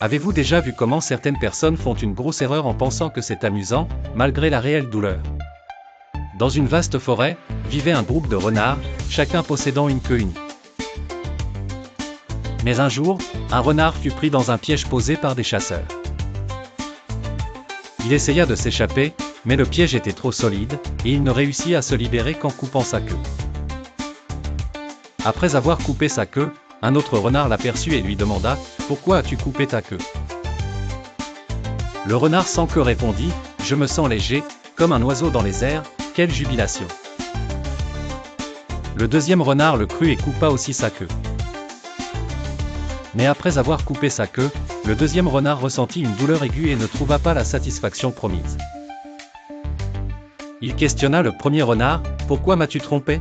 Avez-vous déjà vu comment certaines personnes font une grosse erreur en pensant que c'est amusant, malgré la réelle douleur? Dans une vaste forêt, vivait un groupe de renards, chacun possédant une queue unique. Mais un jour, un renard fut pris dans un piège posé par des chasseurs. Il essaya de s'échapper, mais le piège était trop solide, et il ne réussit à se libérer qu'en coupant sa queue. Après avoir coupé sa queue, un autre renard l'aperçut et lui demanda « Pourquoi as-tu coupé ta queue ?» Le renard sans queue répondit « Je me sens léger, comme un oiseau dans les airs, quelle jubilation !» Le deuxième renard le crut et coupa aussi sa queue. Mais après avoir coupé sa queue, le deuxième renard ressentit une douleur aiguë et ne trouva pas la satisfaction promise. Il questionna le premier renard « Pourquoi m'as-tu trompé ?»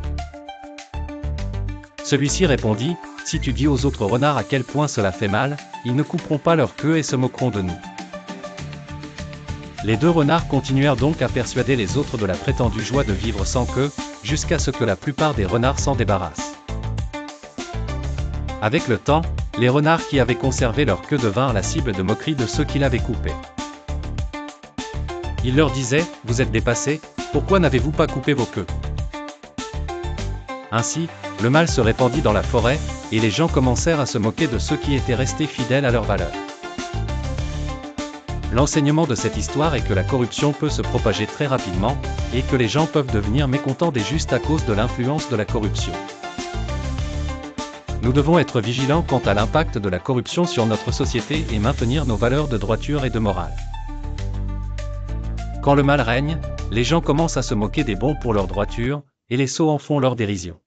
Celui-ci répondit « Si tu dis aux autres renards à quel point cela fait mal, ils ne couperont pas leur queue et se moqueront de nous. » Les deux renards continuèrent donc à persuader les autres de la prétendue joie de vivre sans queue, jusqu'à ce que la plupart des renards s'en débarrassent. Avec le temps, les renards qui avaient conservé leur queue devinrent la cible de moqueries de ceux qui l'avaient coupée. Ils leur disaient « Vous êtes dépassés, pourquoi n'avez-vous pas coupé vos queues ?» Ainsi, le mal se répandit dans la forêt, et les gens commencèrent à se moquer de ceux qui étaient restés fidèles à leurs valeurs. L'enseignement de cette histoire est que la corruption peut se propager très rapidement, et que les gens peuvent devenir mécontents des justes à cause de l'influence de la corruption. Nous devons être vigilants quant à l'impact de la corruption sur notre société et maintenir nos valeurs de droiture et de morale. Quand le mal règne, les gens commencent à se moquer des bons pour leur droiture, et les sots en font leur dérision.